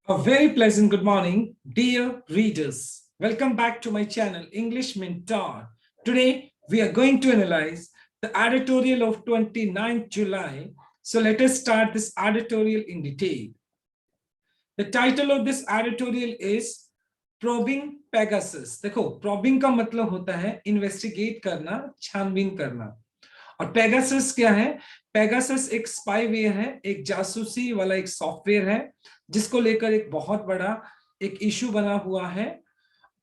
A very pleasant good morning, dear readers. Welcome back to my channel, English Mentor. Today, we are going to analyze the editorial of 29th July. So let us start this editorial in detail. The title of this editorial is Probing Pegasus. देखो, probing का मतलब होता है investigate करना, छानबीन करना। और Pegasus क्या है? पेगासस एक स्पाईवेयर है, एक जासूसी वाला एक सॉफ्टवेयर है, जिसको लेकर एक बहुत बड़ा एक इशू बना हुआ है।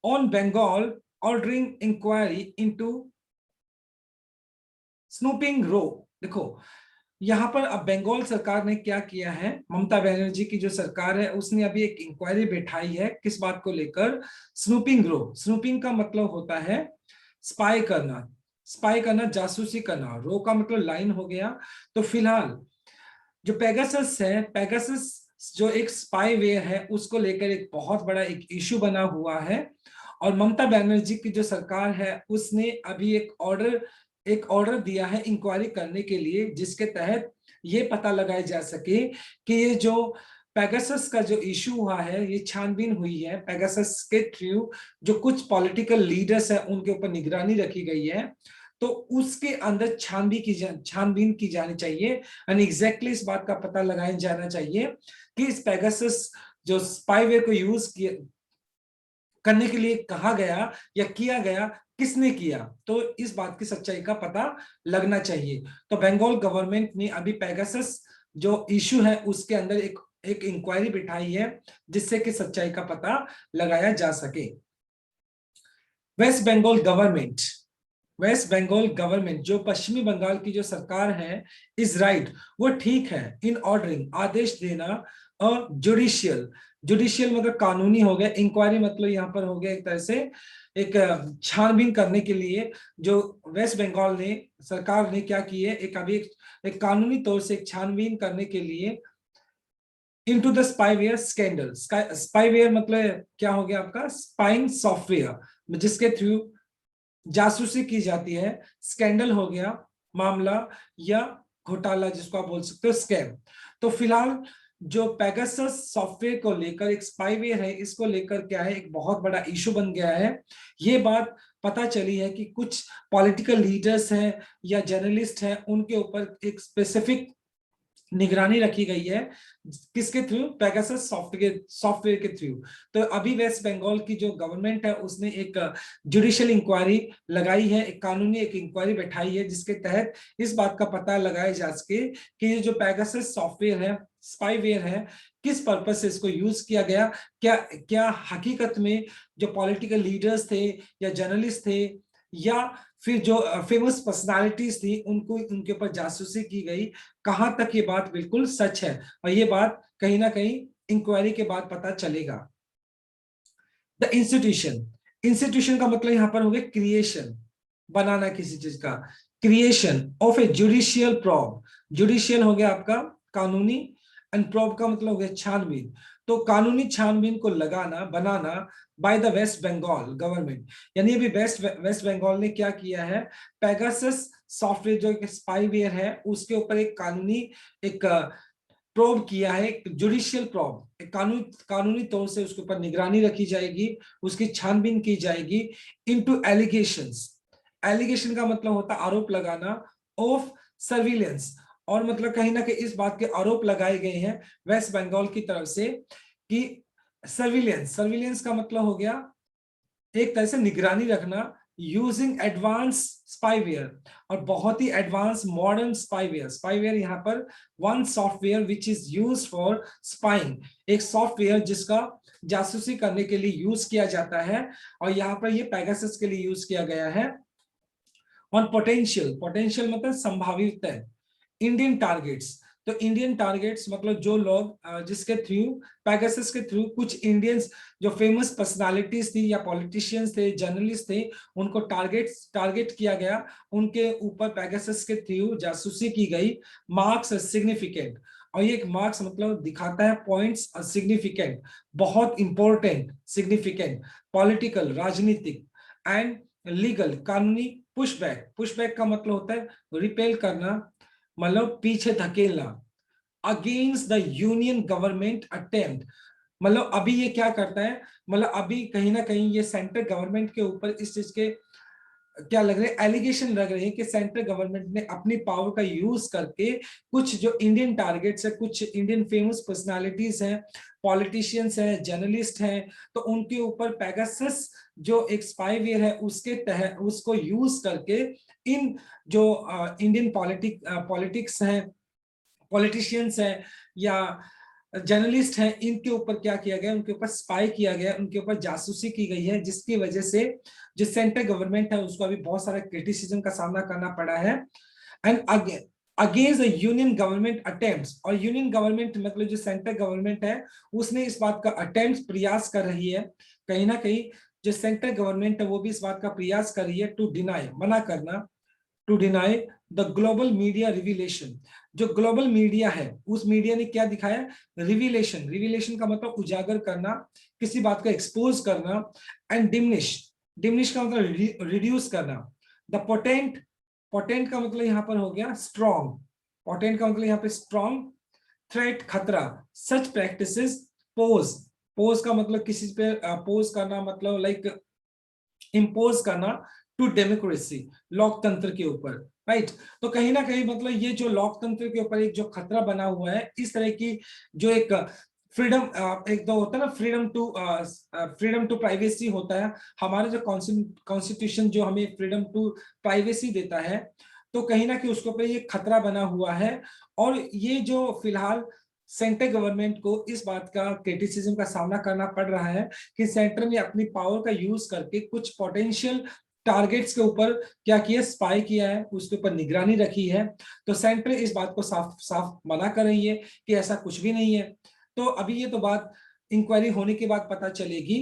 On Bengal ordering inquiry into snooping row. देखो, यहाँ पर अब बंगाल सरकार ने क्या किया है, ममता बनर्जी की जो सरकार है उसने अभी एक इंक्वायरी बैठाई है। किस बात को लेकर? स्नूपिंग रो। स्नूपिंग का मतलब होता है स्पाई करना, स्पाई करना, जासूसी करना। रो का मतलब लाइन हो गया। तो फिलहाल जो पेगासस है, पेगासस जो एक स्पाईवेयर है, उसको लेकर एक बहुत बड़ा एक इशू बना हुआ है। और ममता बनर्जी की जो सरकार है उसने अभी एक ऑर्डर दिया है इंक्वायरी करने के लिए, जिसके तहत ये पता लगाया जा सके कि ये जो पेगासस का जो इशू हुआ है, ये छानबीन हुई है पेगासस के थ्रू। जो कुछ पॉलिटिकल लीडर्स है उनके ऊपर निगरानी रखी गई है, तो उसके अंदर छानबीन की जानी चाहिए। एंड एग्जैक्टली इस बात का पता लगाया जाना चाहिए कि इस पेगासस जो स्पाईवेयर को यूज किया करने के लिए कहा गया या किया गया, किसने किया, तो इस बात की सच्चाई का पता लगना चाहिए। तो बंगाल गवर्नमेंट ने अभी पेगासस जो इशू है उसके अंदर एक इंक्वायरी बिठाई है, जिससे कि सच्चाई का पता लगाया जा सके। वेस्ट बंगाल गवर्नमेंट, वेस्ट बंगाल गवर्नमेंट जो पश्चिमी बंगाल की जो सरकार है, इज राइट, वो ठीक है इन ऑर्डरिंग, आदेश देना, और जुडिशियल, जुडिशियल मतलब कानूनी हो गया, इंक्वायरी मतलब यहाँ पर हो गया एक तरह से एक छानबीन करने के लिए। जो वेस्ट बंगाल ने सरकार ने क्या की है, एक कानूनी तौर से एक छानबीन करने के लिए into the spyware scandal. Spyware मतलब क्या हो गया आपका? स्पाइंग सॉफ्टवेयर, जिसके थ्रू जासूसी की जाती है। स्कैंडल हो गया मामला या घोटाला, जिसको आप बोल सकते हो स्कैम। तो फिलहाल जो पेगासस सॉफ्टवेयर को लेकर एक स्पाईवेयर है, इसको लेकर क्या है, एक बहुत बड़ा इशू बन गया है। ये बात पता चली है कि कुछ पॉलिटिकल लीडर्स हैं या जर्नलिस्ट हैं, उनके ऊपर एक स्पेसिफिक निगरानी रखी गई है। किसके थ्रू? पेगासस सॉफ्टवेयर के थ्रू। तो अभी वेस्ट बंगाल की जो गवर्नमेंट है उसने एक जुडिशियल इंक्वायरी लगाई है, एक कानूनी एक इंक्वायरी बैठाई है, जिसके तहत इस बात का पता लगाया जा सके कि ये जो पेगासस सॉफ्टवेयर है, स्पाईवेयर है, किस पर्पज से इसको यूज किया गया। क्या क्या हकीकत में जो पॉलिटिकल लीडर्स थे या जर्नलिस्ट थे या फिर जो फेमस पर्सनालिटीज थी, उनको उनके ऊपर जासूसी की गई, कहां तक ये बात बिल्कुल सच है। और ये बात कहीं ना कहीं इंक्वायरी के बाद पता चलेगा। द इंस्टीट्यूशन, इंस्टीट्यूशन का मतलब यहां पर हो गया क्रिएशन, बनाना किसी चीज का, creation of a judicial probe. Judicial हो गया आपका कानूनी, एंड प्रॉब का मतलब हो गया छानबीन। तो कानूनी छानबीन को लगाना, बनाना by the waste Bengal government. यानी अभी वेस्ट बंगाल ने क्या किया है, पेगासस सॉफ्टवेयर जो एक स्पाईवेयर है उसके ऊपर एक कानूनी एक प्रोब किया है, एक जुडिशियल प्रोब, एक कानूनी तौर से उसके ऊपर निगरानी रखी जाएगी, उसकी छानबीन की जाएगी इनटू एलिगेशंस। एलिगेशन का मतलब होता है आरोप लगाना, ऑफ सर्विलेंस, और मतलब कहीं ना कहीं इस बात के आरोप लगाए गए हैं वेस्ट बंगाल की तरफ से कि सर्विलेंस, सर्विलेंस का मतलब हो गया एक तरह से निगरानी रखना यूजिंग एडवांस स्पाईवेयर, और बहुत ही एडवांस मॉडर्न स्पाईवेयर। स्पाईवेयर यहाँ पर one software which is use for spying, एक सॉफ्टवेयर जिसका जासूसी करने के लिए यूज किया जाता है, और यहाँ पर ये पेगासस के लिए यूज किया गया है। ऑन पोटेंशियल, पोटेंशियल मतलब संभावित है, इंडियन टारगेट्स। तो इंडियन टारगेट्स मतलब जो लोग जिसके थ्रू, पेगासस के थ्रू कुछ इंडियंस जो फेमस पर्सनालिटीज थी या पॉलिटिशियंस थे, जर्नलिस्ट थे, उनको टारगेट किया गया, उनके ऊपर पेगासस के थ्रू जासूसी की गई। मार्क्स सिग्निफिकेंट, और ये एक मार्क्स मतलब दिखाता है पॉइंट्स, सिग्निफिकेंट बहुत इंपॉर्टेंट, सिग्निफिकेंट पॉलिटिकल राजनीतिक एंड लीगल कानूनी। पुशबैक, पुशबैक का मतलब होता है रिपेल करना, मतलब पीछे धकेलना, against the union government attempt, मतलब अभी ये क्या करता है, मतलब अभी कहीं ना कहीं ये सेंट्रल गवर्नमेंट के ऊपर इस चीज के क्या लग रहे हैं, एलिगेशन लग रहे हैं कि सेंट्रल गवर्नमेंट ने अपनी पावर का यूज करके कुछ जो इंडियन टारगेट्स है, कुछ इंडियन फेमस पर्सनालिटीज हैं, पॉलिटिशियंस हैं, जर्नलिस्ट हैं, तो उनके ऊपर पेगासस जो एक स्पाईवेयर है उसके तहत उसको यूज करके इन जो इंडियन पॉलिटिक्स हैं, पॉलिटिशियंस हैं या जर्नलिस्ट हैं, इनके ऊपर क्या किया गया, उनके ऊपर स्पाई किया गया, उनके ऊपर जासूसी की गई है, जिसकी वजह से जो सेंट्रल गवर्नमेंट है उसको अभी बहुत सारा क्रिटिसिज्म का सामना करना पड़ा है। And against the union government attempts, और यूनियन गवर्नमेंट मतलब जो सेंट्रल गवर्नमेंट है उसने इस बात का अटेम्प्ट प्रयास कर रही है, कहीं ना कहीं जो सेंट्रल गवर्नमेंट है वो भी इस बात का प्रयास कर रही है टू डिनाई, मना करना, to deny the global media revelation. जो ग्लोबल मीडिया है उस मीडिया ने क्या दिखाया, रिविलेशन, रिविलेशन का मतलब उजागर करना, किसी बात को एक्सपोज करना, एंड डिमिनिश, डिमिनिश का मतलब रिड्यूस करना, द पोटेंट, पोटेंट का मतलब यहां पर हो गया स्ट्रॉन्ग, पोटेंट का मतलब यहां पे स्ट्रॉन्ग, थ्रेट खतरा, सच प्रैक्टिसेस पोज, पोज का मतलब किसी पे पोज करना, मतलब लाइक इम्पोज करना टू डेमोक्रेसी, लोकतंत्र के ऊपर, राइट। तो कहीं ना कहीं मतलब ये जो लोकतंत्र के ऊपर एक जो खतरा बना हुआ है, इस तरह की जो एक फ्रीडम, एक तो होता है ना फ्रीडम टू प्राइवेसी होता है, हमारा जो कॉन्स्टिट्यूशन जो हमें फ्रीडम टू प्राइवेसी देता है, तो कहीं ना कहीं उसके ऊपर ये खतरा बना हुआ है। और ये जो फिलहाल सेंट्रल गवर्नमेंट को इस बात का क्रिटिसिज्म का सामना करना पड़ रहा है कि सेंटर ने अपनी पावर का यूज करके कुछ पोटेंशियल टारगेट्स के ऊपर क्या किया, स्पाई किया है, उसके ऊपर निगरानी रखी है। तो सेंटर इस बात को साफ साफ मना कर रही है कि ऐसा कुछ भी नहीं है। तो अभी ये तो बात इंक्वायरी होने के बाद पता चलेगी।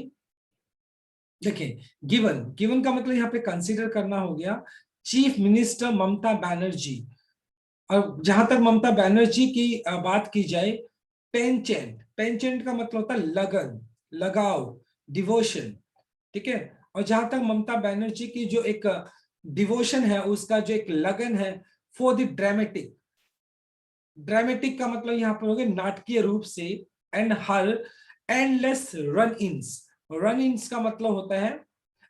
देखिए, गिवन, गिवन का मतलब यहाँ पे कंसीडर करना हो गया चीफ मिनिस्टर ममता बनर्जी। और जहां तक ममता बनर्जी की बात की जाए, पेंचेंट, पेंचेंट का मतलब होता है लगन, लगाव, डिवोशन, ठीक है। और जहां तक ममता बनर्जी की जो एक डिवोशन है, उसका जो एक लगन है फॉर द ड्रामेटिक, ड्रामेटिक का मतलब यहां पर हो गया नाटकीय रूप से, and her endless run ins, run ins का मतलब होता है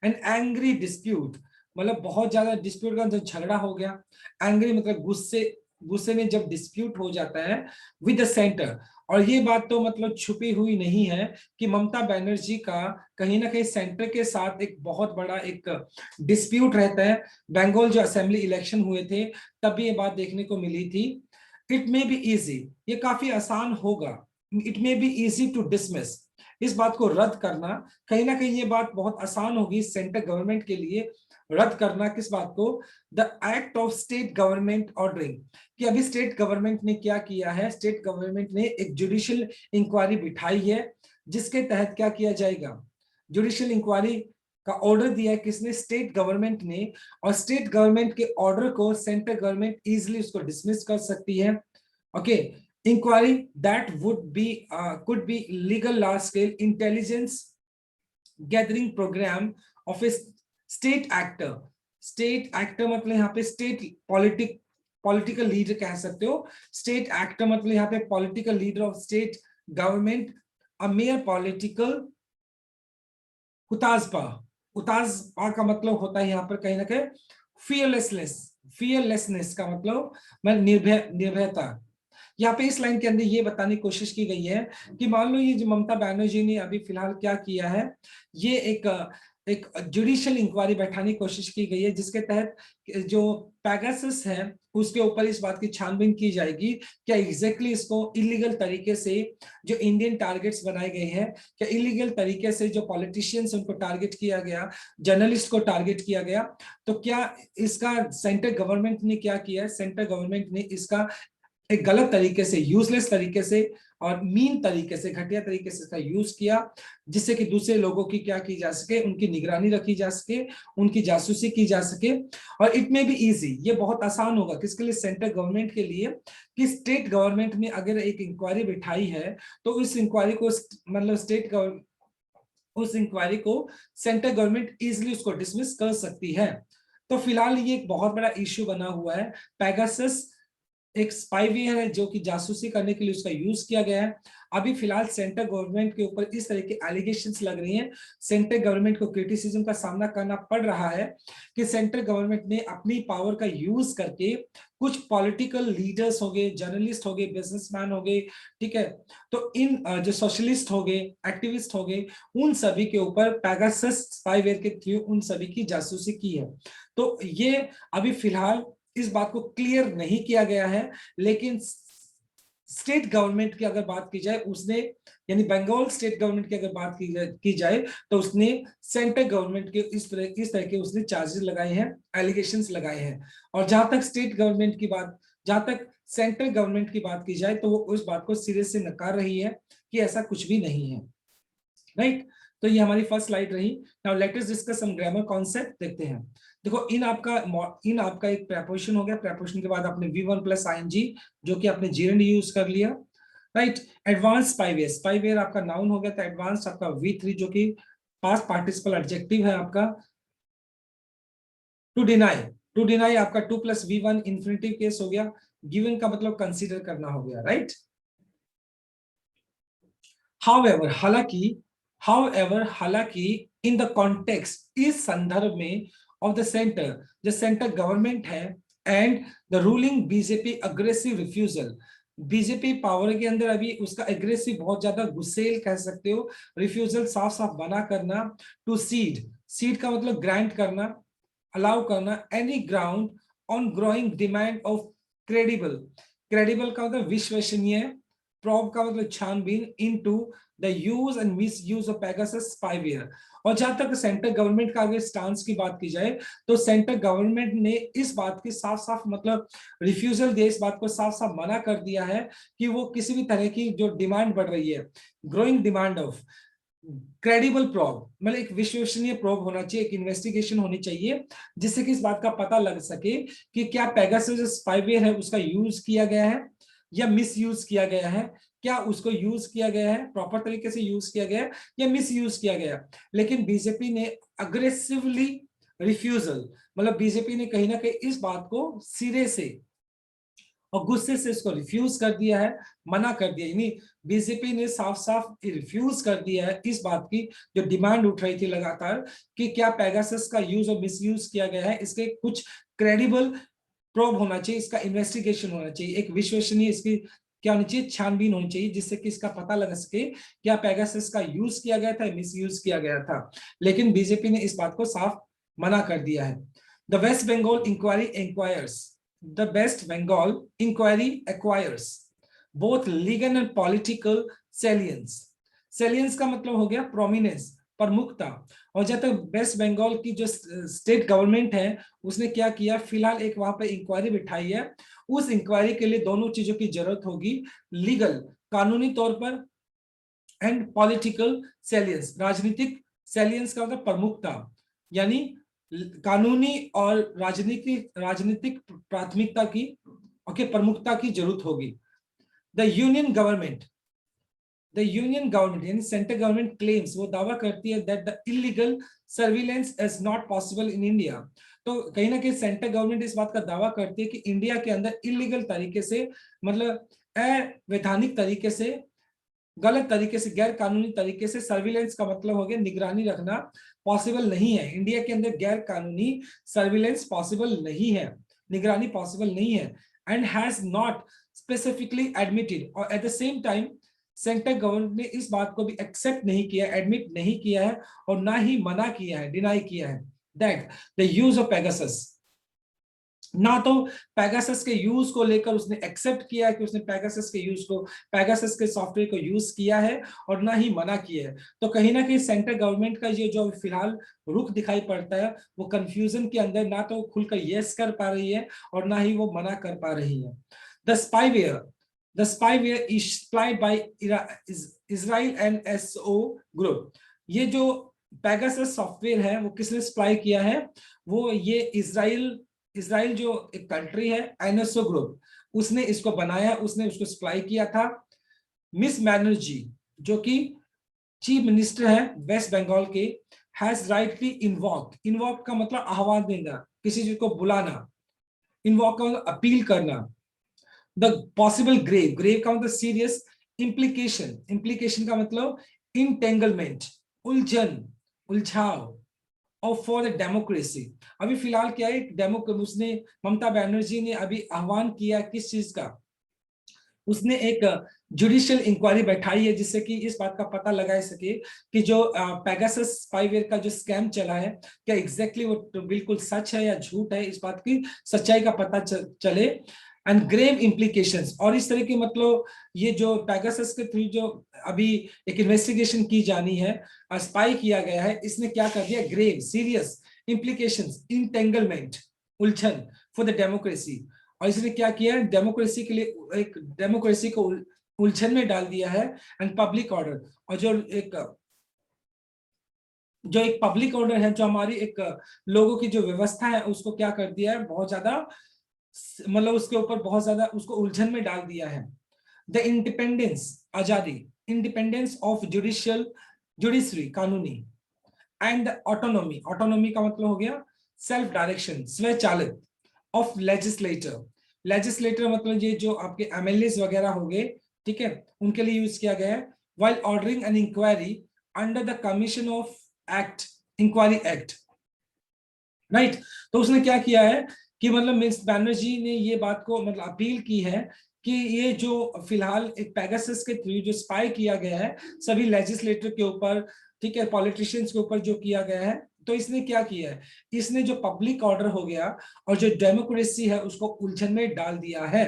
एन एंग्री डिस्प्यूट, मतलब बहुत ज्यादा डिस्प्यूट का जब झगड़ा हो गया, एंग्री मतलब गुस्से, गुस्से में जब डिस्प्यूट हो जाता है विद द सेंटर। और ये बात तो मतलब छुपी हुई नहीं है कि ममता बनर्जी का कहीं ना कहीं सेंटर के साथ एक बहुत बड़ा एक डिस्प्यूट रहता है। बंगाल जो असेंबली इलेक्शन हुए थे तब भी ये बात देखने को मिली थी। इट मे बी इजी, ये काफी आसान होगा, it may be easy to dismiss, इस बात को रद्द करना, कहीं ना कहीं ये बात बहुत आसान होगी सेंट्रल गवर्नमेंट के लिए रद्द करना, किस बात को, the act of state government ordering. कि अभी स्टेट गवर्नमेंट ने क्या किया है, स्टेट गवर्नमेंट ने एक जुडिशियल इंक्वायरी बिठाई है, जिसके तहत क्या किया जाएगा, जुडिशियल इंक्वायरी का ऑर्डर दिया है किसने, स्टेट गवर्नमेंट ने। और स्टेट गवर्नमेंट के ऑर्डर को सेंट्रल गवर्नमेंट इजीली उसको डिसमिस कर सकती है। Okay, inquiry that would be could be legal large scale intelligence gathering program of a state actor, state actor मतलब यहाँ पे स्टेट पॉलिटिकल लीडर कह सकते हो, स्टेट एक्टर मतलब यहाँ पे political leader of state government, a mayor political हुताजपा, हुताजपा का मतलब होता है यहाँ पर कहीं ना कहीं फियरलेसनेस, फियरलेसनेस का मतलब मैं निर्भय, निर्भयता। यहाँ पे इस लाइन के अंदर ये बताने की कोशिश की गई है कि मान लो ये जो ममता बनर्जी ने अभी फिलहाल क्या किया है, ये एक जुडिशियल इंक्वायरी बैठाने की कोशिश की गई है, जिसके तहत जो पैगासस है उसके ऊपर इस बात की छानबीन की जाएगी क्या एग्जैक्टली इसको इलीगल तरीके से जो इंडियन टारगेट्स बनाए गए हैं, क्या इलीगल तरीके से जो पॉलिटिशियंस उनको टारगेट किया गया, जर्नलिस्ट को टारगेट किया गया, तो क्या इसका सेंट्रल गवर्नमेंट ने क्या किया है, सेंट्रल गवर्नमेंट ने इसका एक गलत तरीके से, यूजलेस तरीके से और मीन तरीके से, घटिया तरीके से इसका यूज किया, जिससे कि दूसरे लोगों की क्या की जा सके, उनकी निगरानी रखी जा सके, उनकी जासूसी की जा सके। और इट में भी इजी, ये बहुत आसान होगा किसके लिए, सेंट्रल गवर्नमेंट के लिए, कि स्टेट गवर्नमेंट ने अगर एक इंक्वायरी बिठाई है तो उस इंक्वायरी को मतलब स्टेट गवर्नमेंट उस इंक्वायरी को सेंट्रल गवर्नमेंट इजिली उसको डिसमिस कर सकती है। तो फिलहाल ये एक बहुत बड़ा इश्यू बना हुआ है, पैगासस एक स्पाईवेयर है जो कि जासूसी करने के लिए उसका यूज किया गया है। अभी फिलहाल सेंट्रल गवर्नमेंट के ऊपर इस तरह के एलिगेशंस लग रही हैं, सेंट्रल गवर्नमेंट को क्रिटिसिज्म का सामना करना पड़ रहा है कि सेंट्रल गवर्नमेंट ने अपनी पावर का यूज करके कुछ पॉलिटिकल लीडर्स हो गए, जर्नलिस्ट हो गए, बिजनेसमैन हो गए, ठीक है, तो इन जो सोशलिस्ट हो गए, एक्टिविस्ट हो गए, उन सभी के ऊपर पेगासस स्पाईवेयर के थ्रू उन सभी की जासूसी की है। तो ये अभी फिलहाल इस बात को क्लियर नहीं किया गया है, लेकिन स्टेट गवर्नमेंट की अगर बात की जाए, उसने यानी बंगाल स्टेट गवर्नमेंट की अगर बात की जाए तो उसने सेंट्रल गवर्नमेंट के इस तरह के उसने चार्जेस लगाए हैं, एलिगेशंस लगाए हैं। और जहां तक स्टेट गवर्नमेंट की बात, जहां तक सेंट्रल गवर्नमेंट की बात की जाए तो वो उस बात को सिरे से नकार रही है कि ऐसा कुछ भी नहीं है, राइट। तो ये हमारी फर्स्ट स्लाइड रही। Now let us discuss some grammar concept देखते हैं। देखो इन आपका एक प्रेपोजिशन हो गया, प्रेपोजिशन के बाद आपने V1 प्लस आईएनजी जो कि आपने जीरेंड यूज कर लिया, राइट। एडवांस स्पाईवेयर, स्पाईवेयर आपका नाउन हो गया, तो एडवांस आपका V3 जो कि पास्ट पार्टिसिपल एडजेक्टिव है आपका। टू डिनाई, टू डिनाई आपका 2 प्लस V1 इंफिनिटिव केस हो गया, गिवन का मतलब कंसीडर करना हो गया, राइट। हाउएवर, हालांकि इन द कॉन्टेक्स्ट, इस संदर्भ में ऑफ द सेंटर, जो सेंटर गवर्नमेंट है and the ruling BJP aggressive refusal, BJP power के अंदर अभी उसका एग्रेसिव, बहुत ज्यादा गुस्सेल कह सकते हो, रिफ्यूजल साफ साफ मना करना, टू सीड, सीड का मतलब ग्रांट करना, अलाउ करना, any ground on growing demand of credible, credible का मतलब विश्वसनीय, प्रोब का मतलब छानबीन, into the use and miss use of Pegasus spyware. और जहां तक सेंट्रल गवर्नमेंट का अगर स्टांस की बात की जाए तो सेंट्रल गवर्नमेंट ने इस बात की साफ साफ मतलब रिफ्यूजल दिया, इस बात को साफ साफ मना कर दिया है कि वो किसी भी तरह की जो डिमांड बढ़ रही है, growing demand of credible probe, मतलब एक विश्वसनीय प्रोब होना चाहिए, एक इन्वेस्टिगेशन होनी चाहिए जिससे कि इस बात का पता लग सके कि क्या पेगासस स्पाईवेयर है उसका यूज किया गया है या मिस यूज किया गया है, क्या उसको यूज किया गया है, प्रॉपर तरीके से यूज किया गया है या मिस यूज किया गया। लेकिन बीजेपी ने अग्रेसिवली रिफ्यूजल, मतलब बीजेपी ने कहीं ना कहीं इस बात को सिरे से और गुस्से से इसको रिफ्यूज कर दिया है, मना कर दिया, यानी बीजेपी ने साफ साफ रिफ्यूज कर दिया है इस बात की जो डिमांड उठ रही थी लगातार कि क्या पेगासस का यूज और मिसयूज किया गया है, इसके कुछ क्रेडिबल प्रोब होना चाहिए, इसका इन्वेस्टिगेशन होना चाहिए, एक विश्वसनीय इसकी क्या होनी चाहिए, छानबीन होनी चाहिए जिससे कि इसका पता लग सके क्या पेगासस का यूज किया गया था, मिसयूज किया गया था। लेकिन बीजेपी ने इस बात को साफ मना कर दिया है। The waste Bengal inquiry inquires, the West Bengal inquiry acquires both legal and political salience. Salience का मतलब हो गया प्रोमिनेंस, प्रमुखता। और जब तक वेस्ट बंगाल की जो स्टेट गवर्नमेंट है उसने क्या किया, फिलहाल एक वहां पे इंक्वायरी बिठाई है, उस इंक्वायरी के लिए दोनों चीजों की जरूरत होगी, लीगल कानूनी तौर पर एंड पॉलिटिकल सैलियंस, राजनीतिक सैलियंस का मतलब प्रमुखता, यानी कानूनी और राजनीतिक प्राथमिकता की, ओके, प्रमुखता की जरूरत होगी। The union government, the union government यानी सेंट्रल गवर्नमेंट क्लेम्स, वो दावा करती है that the illegal surveillance is not possible in India. तो कहीं ना कहीं सेंट्रल गवर्नमेंट इस बात का दावा करती है कि इंडिया के अंदर इलीगल तरीके से, मतलब अवैधानिक तरीके से, गलत तरीके से, गैर कानूनी तरीके से, सर्विलेंस का मतलब हो गया निगरानी रखना, पॉसिबल नहीं है इंडिया के अंदर, गैर कानूनी सर्विलेंस पॉसिबल नहीं है, निगरानी पॉसिबल नहीं है, and has not specifically admitted, और at the same time central government ने इस बात को भी एक्सेप्ट नहीं किया, एडमिट नहीं किया है और ना ही मना किया है, डिनाई किया है that the use of Pegasus, ना तो पेगासस के यूज को लेकर उसने एक्सेप्ट किया कि उसने पेगासस के यूज को, पेगासस के सॉफ्टवेयर को यूज किया है, और ना ही मना किया है। तो कहीं ना कहीं सेंट्रल गवर्नमेंट का ये जो फिलहाल रुख दिखाई पड़ता है वो कंफ्यूजन के अंदर, ना तो खुलकर यस कर पा रही है और ना ही वो मना कर पा रही है। The spyware, the spyware is supplied by Israel and NSO group. ये जो पेगासस सॉफ्टवेयर है वो किसने सप्लाई किया है, वो ये इजराइल जो एक कंट्री है, एनएसओ ग्रुप, उसने इसको बनाया, उसने उसको सप्लाई किया था। मिस बैनर्जी जो कि चीफ मिनिस्टर है वेस्ट बंगाल के, हैज राइटली इन्वॉक, इन्वॉक का मतलब आह्वान देना, किसी चीज को बुलाना, इन्वॉक का मतलब अपील करना, द पॉसिबल ग्रेव, ग्रेव का मतलब सीरियस, इम्प्लीकेशन, इम्प्लीकेशन का मतलब इंटेंगलमेंट, उलझन, उलझाव, और फॉर द डेमोक्रेसी। अभी फिलहाल क्या है, उसने ममता बनर्जी ने अभी आह्वान किया किस चीज का, उसने एक जुडिशियल इंक्वायरी बैठाई है जिससे कि इस बात का पता लगा सके कि जो पेगासस स्पाईवेयर का जो स्कैम चला है क्या एग्जैक्टली वो तो बिल्कुल सच है या झूठ है, इस बात की सच्चाई का पता चले। एंड ग्रेव इम्प्लीकेशंस, और इस तरह के मतलब ये जो पेगासस के थ्रू जो अभी एक इन्वेस्टिगेशन की जानी है, स्पाई किया गया है, इसने क्या कर दिया, ग्रेव सीरियस इम्प्लीकेशंस, इंटेंगलमेंट, उलझन फॉर द डेमोक्रेसी। और इसने क्या किया है, डेमोक्रेसी के लिए एक डेमोक्रेसी को उलझन में डाल दिया है, एंड पब्लिक ऑर्डर, और जो एक पब्लिक ऑर्डर है, जो हमारी एक लोगों की जो व्यवस्था है उसको क्या कर दिया है, बहुत ज्यादा मतलब उसके ऊपर बहुत ज्यादा उसको उलझन में डाल दिया है। द इंडिपेंडेंस, आजादी, इंडिपेंडेंस ऑफ जुडिशरी कानूनी, एंड ऑटोनॉमी, ऑटोनॉमी का मतलब हो गया सेल्फ डायरेक्शन, स्वचालित, ऑफ लेजिस्लेटर, लेजिस्लेटर मतलब ये जो आपके एमएलए वगैरह हो गए, ठीक है, उनके लिए यूज किया गया है। while ordering an inquiry under the commission of act, inquiry act, right. तो उसने क्या किया है कि मतलब मिस बैनर्जी ने ये बात को मतलब अपील की है कि ये जो फिलहाल एक पेगासस के थ्रू जो स्पाई किया गया है सभी लेजिस्लेटर के ऊपर, ठीक है, पॉलिटिशियंस के ऊपर जो किया गया है, तो इसने क्या किया है, इसने जो पब्लिक ऑर्डर हो गया और जो डेमोक्रेसी है उसको उलझन में डाल दिया है।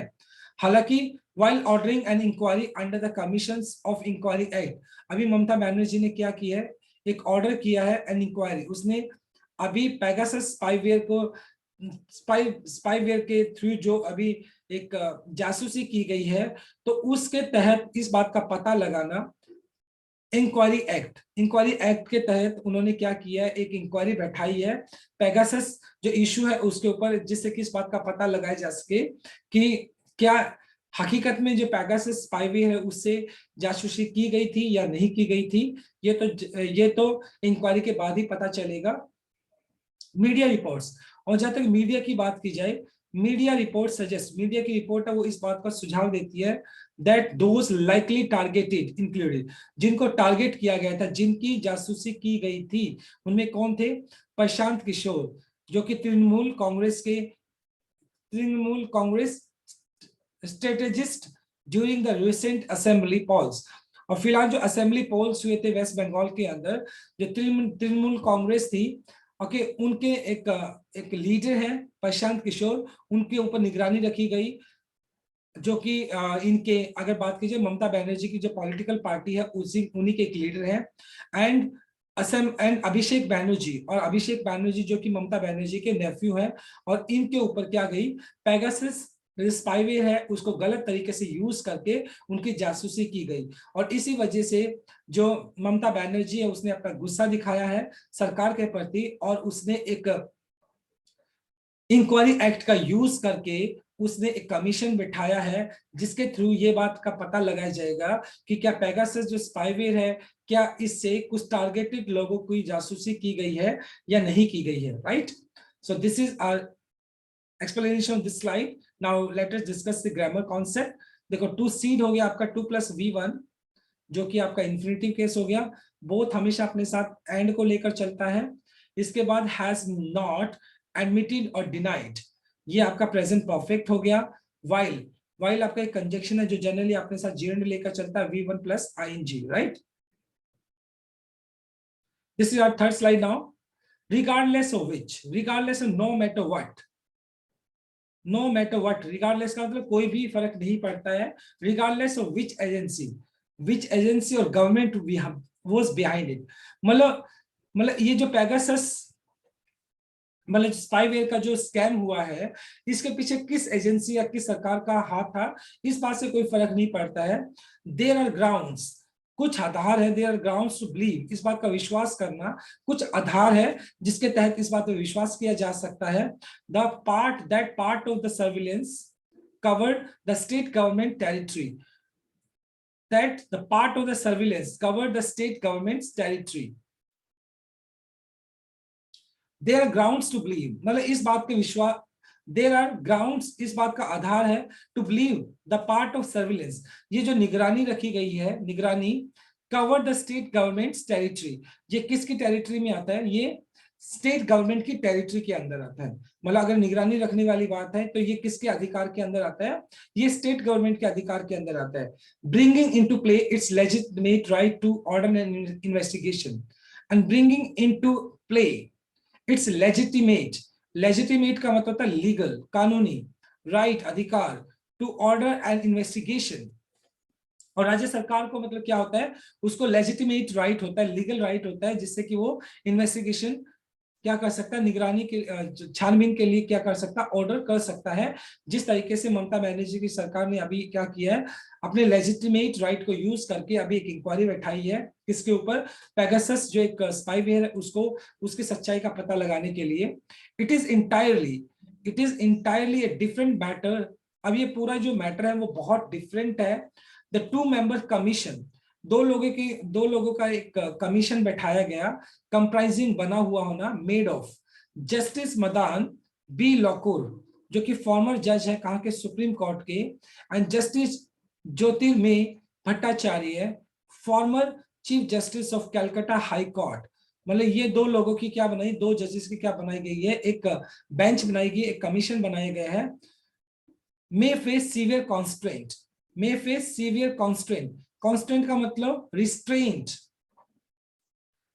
हालांकि while ordering an inquiry under the commissions of inquiry act, अभी ममता बनर्जी ने क्या किया है, एक ऑर्डर किया है एन इंक्वायरी, उसने अभी पेगासस स्पाईवेयर को स्पाईवेयर के थ्रू जो अभी एक जासूसी की गई है, तो उसके तहत इस बात का पता लगाना, इंक्वायरी एक्ट के तहत उन्होंने क्या किया है, एक इंक्वायरी बैठाई है पेगासस जो इशू है उसके ऊपर, जिससे कि इस बात का पता लगाया जा सके कि क्या हकीकत में जो पेगासस स्पाईवेयर है उससे जासूसी की गई थी या नहीं की गई थी। ये तो इंक्वायरी के बाद ही पता चलेगा। मीडिया रिपोर्ट्स, और जहां तक मीडिया की बात की जाए, मीडिया रिपोर्ट सजेस्ट, मीडिया की रिपोर्ट है वो इस बात का सुझाव देती है that those likely targeted included, जिनको टारगेट किया गया था, जिनकी जासूसी की गई थी, उनमें कौन थे, प्रशांत किशोर, जो कि Trinamool Congress strategist during the recent assembly polls. और फिलहाल जो असेंबली पोल्स हुए थे वेस्ट बंगाल के अंदर, जो तृणमूल कांग्रेस थी, ओके, उनके एक लीडर है प्रशांत किशोर, उनके ऊपर निगरानी रखी गई, जो कि इनके अगर बात की जाए ममता बनर्जी की जो पॉलिटिकल पार्टी है उसी उन्हीं के एक लीडर है। एंड असम एंड अभिषेक बनर्जी, और अभिषेक बनर्जी जो कि ममता बनर्जी के नेफ्यू है, और इनके ऊपर क्या गई, पेगासस स्पाईवेयर है उसको गलत तरीके से यूज करके उनकी जासूसी की गई। और इसी वजह से जो ममता बनर्जी है उसने अपना गुस्सा दिखाया है सरकार के प्रति, और उसने एक इंक्वायरी एक्ट का यूज करके उसने एक कमीशन बिठाया है जिसके थ्रू ये बात का पता लगाया जाएगा कि क्या पेगासस जो स्पाईवेयर है, क्या इससे कुछ टारगेटेड लोगों की जासूसी की गई है या नहीं की गई है, right. So this is our explanation of this slide. Now let us discuss the grammar concept. देखो टू सीड हो गया आपका 2+v1, जो कि आपका इंफिनिटिव केस हो गया, बोथ हमेशा अपने साथ एंड को लेकर चलता है। इसके बाद हैज नॉट, एडमिटेड और डिनाइड, ये आपका प्रेजेंट परफेक्ट हो गया। वाइल, वाइल आपका एक कंजक्शन है जो जनरली अपने साथ जीएनडी लेकर चलता है, v1 plus ing, right. This is our third slide now. Regardless of which, regardless of no matter what, no matter what, regardless का मतलब कोई भी फर्क नहीं पड़ता है, रिगार्डलेस ऑफ विच एजेंसी और गवर्नमेंट वाज बिहाइंड इट, मतलब ये जो पेगासस मतलब स्पाईवेयर का जो स्कैम हुआ है, इसके पीछे किस एजेंसी या किस सरकार का हाथ था, इस बात से कोई फर्क नहीं पड़ता है। देयर आर ग्राउंड्स, कुछ आधार है, there are grounds to believe, इस बात का विश्वास करना, कुछ आधार है जिसके तहत इस बात पर विश्वास किया जा सकता है। That part of the surveillance covered the state government territory, that the part of the surveillance covered the state government's territory. There are grounds to believe, मतलब इस बात के देयर आर ग्राउंड्स, इस बात का आधार है, to believe the part of surveillance, ये जो निगरानी रखी गई है, निगरानी cover the state government's territory, ये किसकी टेरिटरी में आता है, ये स्टेट गवर्नमेंट की टेरिटरी के अंदर आता है। मतलब अगर निगरानी रखने वाली बात है तो ये किसके अधिकार के अंदर आता है, ये स्टेट गवर्नमेंट के अधिकार के अंदर आता है। Bringing into play its legitimate right to order an investigation and bringing into play its legitimate, legitimate का मतलब होता है लीगल, कानूनी, राइट अधिकार, टू ऑर्डर एन इन्वेस्टिगेशन, और राज्य सरकार को मतलब क्या होता है, उसको लेजिटिमेट राइट होता है, लीगल राइट होता है, जिससे कि वो इन्वेस्टिगेशन क्या कर सकता है, निगरानी के छानबीन के लिए क्या कर सकता है, ऑर्डर कर सकता है। जिस तरीके से ममता बनर्जी की सरकार ने अभी क्या किया है, अपने लेजिटिमेट राइट को यूज करके अभी एक इंक्वायरी बैठाई है किसके ऊपर, पेगासस जो एक स्पाईवेयर है उसको, उसकी सच्चाई का पता लगाने के लिए। It is entirely a different matter. अब ये पूरा जो मैटर है वो बहुत डिफरेंट है। द 2 मेंबर कमीशन, दो लोगों का एक कमीशन बैठाया गया, कंप्राइजिंग बना हुआ होना, made of justice Madan B Lokur, जो कि फॉर्मर जज है कहाँ के, सुप्रीम कोर्ट के, and justice Jyotirmay Bhattacharya, former chief justice of Calcutta high court. मतलब ये दो लोगों की क्या बनाई, दो जजेस की क्या बनाई गई है, एक बेंच बनाई गई, एक कमीशन बनाया गया है। मे फेस सीवियर कॉन्स्ट्रेंट, मे फेस सीवियर कॉन्स्ट्रेंट, कॉन्स्टेंट का मतलब रिस्ट्रेंट,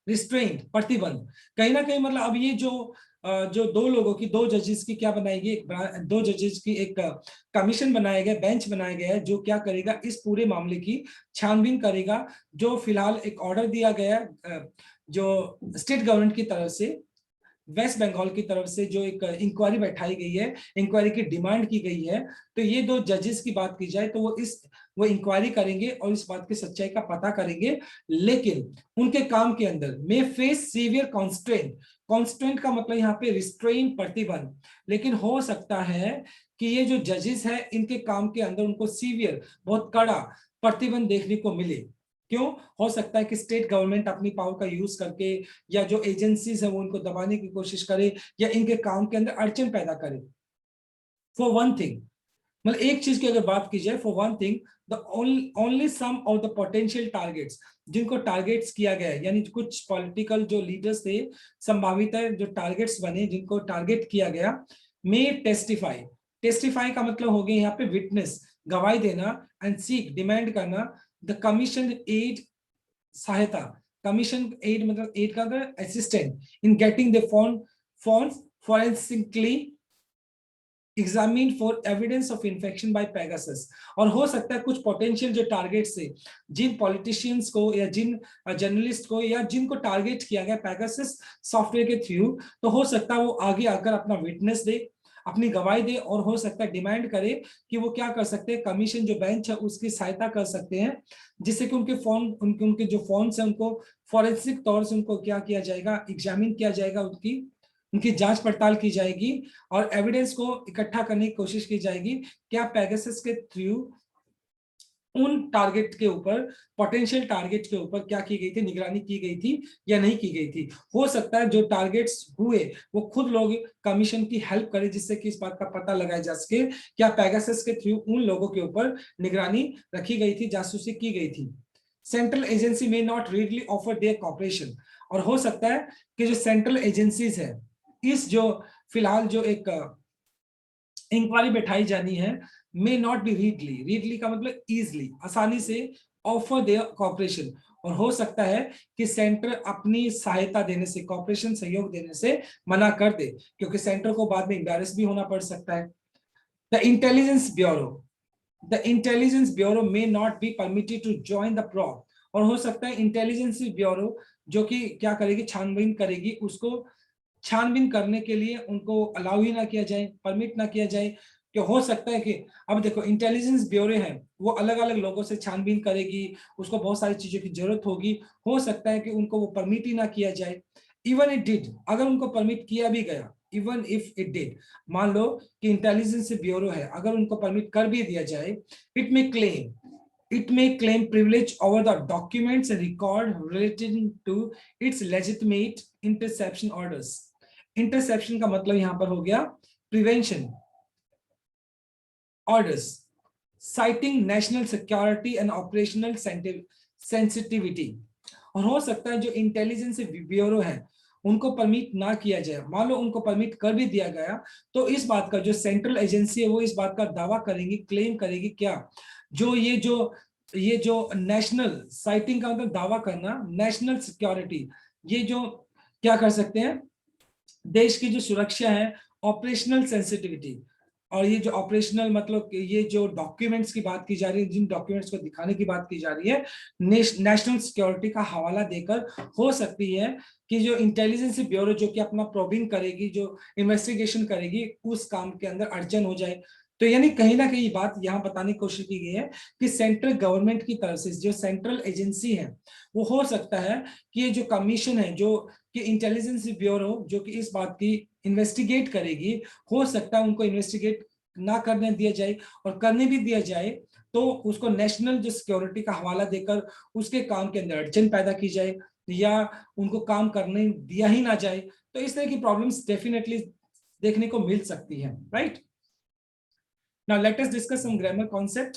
रिस्ट्रेंट प्रतिबंध, कहीं ना कहीं मतलब अब ये जो दो लोगों की, दो जजेस की क्या बनाएगी, दो जजेस की एक कमीशन बनाया गया, बेंच बनाया गया है, जो क्या करेगा, इस पूरे मामले की छानबीन करेगा। जो फिलहाल एक ऑर्डर दिया गया जो स्टेट गवर्नमेंट की तरफ से, वेस्ट बंगाल की तरफ से जो एक इंक्वायरी बैठाई गई है, इंक्वायरी की डिमांड की गई है, तो ये दो जजेस की बात की जाए तो वो इंक्वायरी करेंगे और इस बात की सच्चाई का पता करेंगे। लेकिन उनके काम के अंदर मे फेस सीवियर कॉन्स्ट्रेंट, कॉन्स्ट्रेंट का मतलब यहाँ पे रिस्ट्रेन, प्रतिबंध, लेकिन हो सकता है कि ये जो जजेस है इनके काम के अंदर उनको सीवियर, बहुत कड़ा प्रतिबंध देखने को मिले। क्यों, हो सकता है कि स्टेट गवर्नमेंट अपनी पावर का यूज करके या जो एजेंसीज है वो उनको दबाने की कोशिश करे या इनके काम के अंदर अड़चन पैदा करे। फॉर वन थिंग, मतलब एक चीज की अगर बात की जाए, for one thing the only some of the potential targets, जिनको टारगेट्स किया गया है, यानी कुछ पॉलिटिकल जो लीडर्स थे, संभावित है जो टारगेट्स बने, जिनको टारगेट किया गया, मे टेस्टिफाई, टेस्टिफाई का मतलब हो गया यहाँ पे विटनेस, गवाही देना, एंड सीक डिमांड करना द कमीशन एड, सहायता, कमीशन एड मतलब एड का assistant in getting the phones forensically examine for evidence of infection by Pegasus. और हो सकता है कुछ पोटेंशियल जो टारगेट से, जिन पॉलिटिशियंस को या जिन जर्नलिस्ट को या जिनको टारगेट किया गया पेगासस सॉफ्टवेयर के थ्रू, तो हो सकता है वो आगे आकर अपना विटनेस दे, अपनी गवाही दे, और हो सकता है डिमांड करे कि वो क्या कर सकते हैं, कमीशन जो बेंच है उसकी सहायता कर सकते हैं, जिससे कि उनके फोन, उनके जो फोन्स है उनको फॉरेंसिक तौर से उनको क्या किया जाएगा, एग्जामिन किया जाएगा, उनकी जांच पड़ताल की जाएगी और एविडेंस को इकट्ठा करने की कोशिश की जाएगी। क्या पेगासस के थ्रू उन टारगेट के ऊपर, पोटेंशियल टारगेट के ऊपर क्या की गई थी, निगरानी की गई थी या नहीं की गई थी। हो सकता है जो टारगेट्स हुए वो खुद लोग कमीशन की हेल्प करें, जिससे कि इस बात का पता लगाया जा सके क्या पेगासस के थ्रू उन लोगों के ऊपर निगरानी रखी गई थी, जासूसी की गई थी। सेंट्रल एजेंसी में not readily offer their cooperation, और हो सकता है कि जो सेंट्रल एजेंसीज है, इस जो फिलहाल जो एक इंक्वायरी बैठाई जानी है, मे नॉट बी रीडली, रीडली का मतलब इजली, आसानी से, ऑफर देयर कॉपरेशन, और हो सकता है कि सेंटर अपनी सहायता देने से, कॉपरेशन सहयोग देने से मना कर दे, क्योंकि सेंटर को बाद में एम्बैरेस भी होना पड़ सकता है। The intelligence bureau, the intelligence bureau may not be permitted to join the probe, और हो सकता है इंटेलिजेंस ब्यूरो जो कि क्या करेगी, छानबीन करेगी, उसको छानबीन करने के लिए उनको अलाउ ही ना किया जाए, परमिट ना किया जाए। कि हो सकता है कि अब देखो इंटेलिजेंस ब्यूरो है, वो अलग अलग लोगों से छानबीन करेगी, उसको बहुत सारी चीजों की जरूरत होगी, हो सकता है कि उनको वो परमिट ही ना किया जाए। इवन इट डिड, अगर उनको परमिट किया भी गया, इवन इफ इट डिड, मान लो कि इंटेलिजेंस ब्यूरो है, अगर उनको परमिट कर भी दिया जाए, it may claim, it may claim privilege over the documents and record relating to its legitimate interception orders. Interception का मतलब यहां पर हो गया prevention, orders citing national security and operational sensitivity। और हो सकता है जो इंटेलिजेंस ब्यूरो है उनको परमिट ना किया जाए, मान लो उनको परमिट कर भी दिया गया, तो इस बात का जो सेंट्रल एजेंसी है वो इस बात का दावा करेंगी, क्लेम करेगी क्या, ये जो नेशनल साइटिंग का मतलब दावा करना, नेशनल सिक्योरिटी, ये जो क्या कर सकते हैं, देश की जो सुरक्षा है, ऑपरेशनल सेंसिटिविटी, और ये जो ऑपरेशनल मतलब ये जो डॉक्यूमेंट्स की बात की जा रही है, जिन डॉक्यूमेंट्स को दिखाने की बात की जा रही है, नेशनल सिक्योरिटी का हवाला देकर हो सकती है कि जो इंटेलिजेंस ब्यूरो जो कि अपना प्रोबिंग करेगी, जो इन्वेस्टिगेशन करेगी, उस काम के अंदर अड़चन हो जाए। तो यानी कहीं ना कहीं बात यहाँ बताने की कोशिश की गई है कि सेंट्रल गवर्नमेंट की तरफ से जो सेंट्रल एजेंसी है वो हो सकता है कि ये जो कमीशन है, जो कि इंटेलिजेंस ब्यूरो जो कि इस बात की इन्वेस्टिगेट करेगी, हो सकता है उनको इन्वेस्टिगेट ना करने दिया जाए, और करने भी दिया जाए तो उसको नेशनल जो सिक्योरिटी का हवाला देकर उसके काम के अंदर अड़चन पैदा की जाए, या उनको काम करने दिया ही ना जाए। तो इस तरह की प्रॉब्लम्स डेफिनेटली देखने को मिल सकती है, right. Now let us discuss some grammar concept.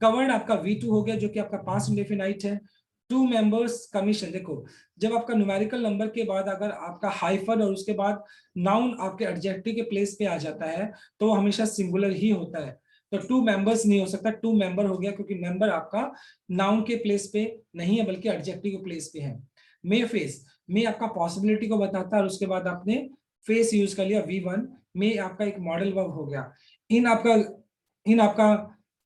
Covered आपका V2 हो गया जो कि आपका पास्ट इंडेफिनाइट है। टू मेंबर्स कमीशन, देखो जब आपका न्यूमेरिकल नंबर के बाद अगर आपका हाइफन और उसके बाद नाउन आपके एडजेक्टिव के प्लेस पे आ जाता है तो हमेशा सिंगुलर ही होता है। तो टू मेंबर्स नहीं हो सकता, टू मेंबर हो गया, क्योंकि मेंबर आपका नाउन के प्लेस पे नहीं है बल्कि एडजेक्टिव के प्लेस पे है। मे फेस, मे आपका पॉसिबिलिटी को बताता है और उसके बाद आपने फेस यूज कर लिया V1, मे आपका एक मॉडल वर्ब हो गया। इन आपका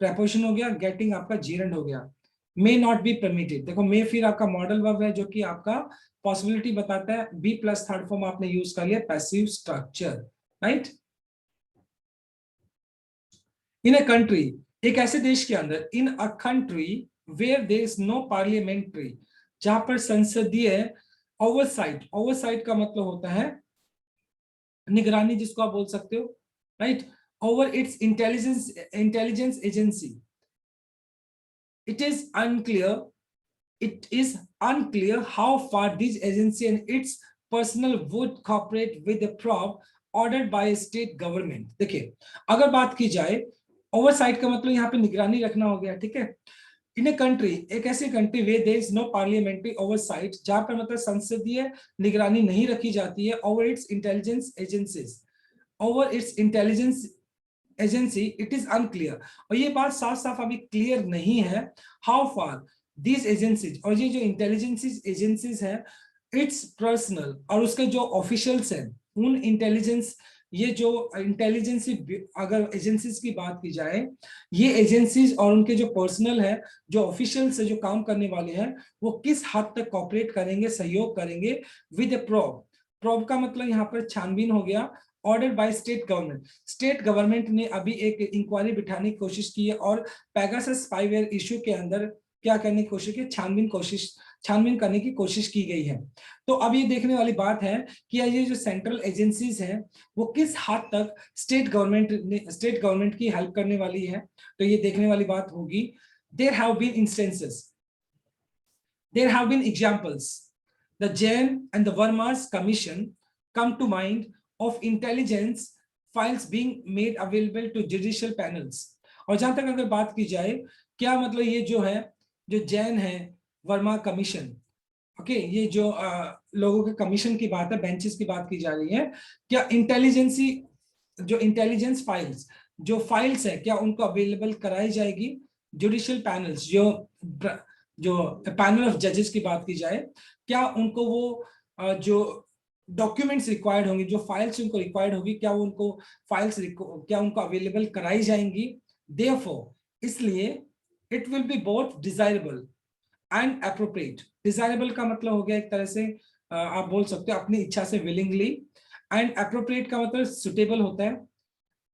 प्रेपोजिशन हो गया, गेटिंग आपका जीरेंड हो गया। मे नॉट बी परमिटेड, देखो मे फिर आपका मॉडल वर्ब है जो कि आपका पॉसिबिलिटी बताता है, बी प्लस थर्ड फॉर्म आपने यूज कर लिया, passive structure, right. In a country, एक ऐसे देश के अंदर, in a country where there is no parliamentary, जहां पर संसदीय ओवरसाइट, ओवरसाइट का मतलब होता है निगरानी, जिसको आप बोल सकते हो, right, over its intelligence agency. It is unclear. It is unclear how far this agency and its personnel would cooperate with the probe ordered by a state government। देखिए अगर बात की जाए ओवरसाइट का मतलब यहाँ पे निगरानी रखना हो गया, ठीक है। इन ए कंट्री, एक ऐसी country way there is no parliamentary oversight, जहां पर मतलब संसदीय निगरानी नहीं रखी जाती है, over its intelligence agencies, over its intelligence agency, it is unclear, और ये बात साफ साफ अभी क्लियर नहीं है, हाउ फार दीज एजेंसीज, और ये जो इंटेलिजेंस एजेंसीज है, इट्स पर्सनल, और उसके जो ऑफिशियल्स हैं उन इंटेलिजेंस, ये जो इंटेलिजेंस अगर एजेंसीज की बात की जाए, ये एजेंसीज और उनके जो पर्सनल है, जो ऑफिशियल से जो काम करने वाले हैं, वो किस हद तक कॉपरेट करेंगे, सहयोग करेंगे विद ए प्रोब। प्रोब का मतलब यहाँ पर छानबीन हो गया, order by state government. State government ने अभी एक इंक्वायरी बिठाने की कोशिश की है और पेगासस स्पाईवेयर इश्यू के अंदर क्या करने की कोशिश की, छानबीन करने की कोशिश की गई है। तो अब ये देखने वाली बात है कि ये जो सेंट्रल एजेंसीज हैं वो किस हद तक स्टेट गवर्नमेंट की हेल्प करने वाली है, तो ये देखने वाली बात होगी। There have been instances, there have been examples, the Jain and the Verma's commission come to mind of intelligence files being made available to judicial panels। और जहां तक अगर बात की जाए, क्या मतलब ये जो है, जो जैन है, वर्मा कमीशन, ओके, ये जो लोगों के कमीशन की बात है, बेंचेस की बात की जा रही है, क्या इंटेलिजेंसी, जो इंटेलिजेंस फाइल्स, जो फाइल्स है, क्या उनको अवेलेबल कराई जाएगी जुडिशियल पैनल्स, जो पैनल ऑफ जजेस की बात की जाए, क्या उनको वो जो डॉक्यूमेंट्स रिक्वायर्ड होंगे, जो फाइल्स उनको रिक्वायर्ड होगी, क्या वो उनको क्या उनको अवेलेबल कराई जाएंगी। देयरफॉर, इसलिए it will be both desirable and appropriate. Desirable का मतलब हो गया एक तरह से आप बोल सकते हो अपनी इच्छा से, विलिंगली, एंड एप्रोप्रिएट का मतलब सुटेबल होता है।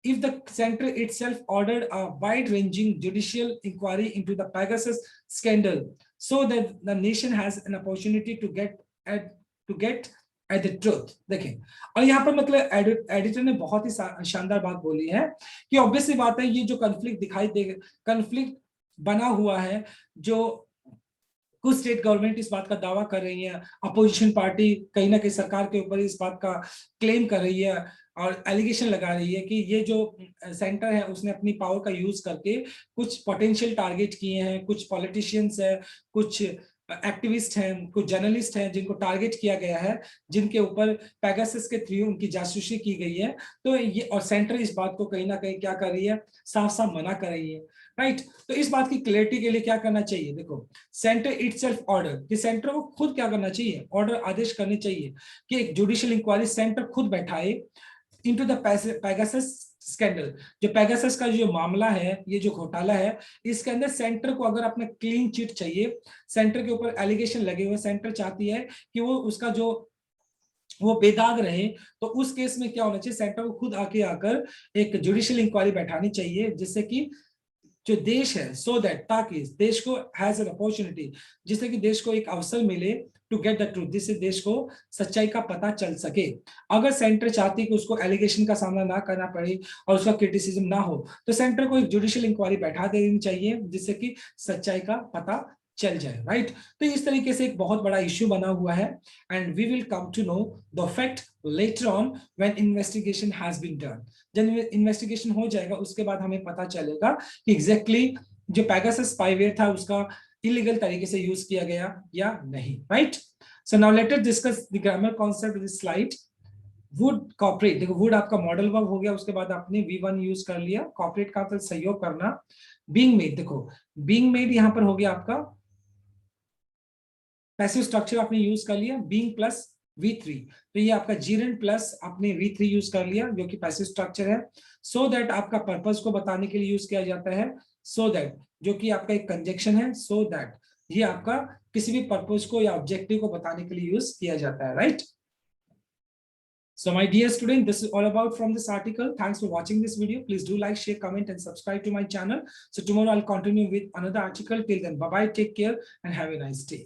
If the center itself ordered a wide-ranging judicial inquiry into the Pegasus scandal, so that the nation has an opportunity to get at the truth। देखें, और यहाँ पर मतलब एडिटर ने बहुत ही शानदार बात बोली है कि ऑब्वियसली बात है, ये जो कन्फ्लिक्ट दिखाई दे, कन्फ्लिक्ट बना हुआ है, जो कुछ स्टेट गवर्नमेंट इस बात का दावा कर रही है, अपोजिशन पार्टी कहीं ना कहीं सरकार के ऊपर इस बात का क्लेम कर रही है, और एलिगेशन लगा रही है कि ये जो सेंटर है उसने अपनी पावर का यूज करके कुछ पोटेंशियल टारगेट किए हैं, कुछ पॉलिटिशियंस है, कुछ एक्टिविस्ट हैं, कुछ जर्नलिस्ट हैं जिनको टारगेट किया गया है, जिनके ऊपर पेगासस के थ्रू उनकी जासूसी की गई है। तो ये और सेंटर इस बात को कहीं ना कहीं क्या कर रही है, साफ साफ मना कर रही है, राइट। तो इस बात की क्लैरिटी के लिए क्या करना चाहिए, देखो सेंटर इटसेल्फ ऑर्डर, कि सेंटर को खुद क्या करना चाहिए, ऑर्डर आदेश करने चाहिए कि एक जुडिशियल इंक्वायरी सेंटर खुद बैठाए इनटू द पेगासस स्कैंडल। जो पेगासस का जो मामला है, ये जो घोटाला है, इसके अंदर सेंटर को अगर अपना क्लीन चिट चाहिए, सेंटर के ऊपर एलिगेशन लगे हुए, सेंटर चाहती है कि वो उसका जो वो बेदाग रहे, तो उस केस में क्या होना चाहिए, सेंटर को खुद आके आकर एक जुडिशियल इंक्वायरी बैठानी चाहिए, जिससे कि जो देश है, सो दैट, ताकि देश को हैज एन अपॉर्चुनिटी, जिससे कि देश को एक अवसर मिले टू गेट द ट्रूथ, जिससे देश को सच्चाई का पता चल सके। अगर सेंटर चाहती कि उसको एलिगेशन का सामना ना करना पड़े और उसका क्रिटिसिज्म ना हो, तो सेंटर को एक जुडिशियल इंक्वायरी बैठा देनी चाहिए, जिससे कि सच्चाई का पता चल जाए, राइट। तो इस तरीके से एक बहुत बड़ा इश्यू बना हुआ है, and we will come to know the fact later on when investigation has been done. जब इन्वेस्टिगेशन हो जाएगा उसके बाद हमें पता चलेगा कि एग्जैक्टली जो पेगासस स्पाईवेयर था उसका इलीगल तरीके से यूज किया गया या नहीं, right. So now let us discuss the grammar concept of this slide. Would cooperate, देखो वुड आपका मॉडल वर्ब हो गया, उसके बाद आपने V1 यूज कर लिया, कॉपरेट का मतलब सहयोग करना। बीइंग मेड, देखो बीइंग मेड यहां पर हो गया आपका पैसिव स्ट्रक्चर आपने यूज कर लिया, बीइंग प्लस V3, तो ये आपका जीरेंट प्लस आपने V3 यूज कर लिया जो कि पैसिव स्ट्रक्चर है। सो दैट आपका पर्पस को बताने के लिए यूज किया जाता है, सो दैट जो कि आपका एक कंजक्शन है, सो दैट ये आपका किसी भी पर्पस को या ऑब्जेक्टिव को बताने के लिए यूज किया जाता है, right. So my dear student, this is all about from this article. Thanks for watching this video. Please do like, share, comment and subscribe to my channel. So tomorrow I'll continue with another article. Till then, bye bye, take care and have a nice day.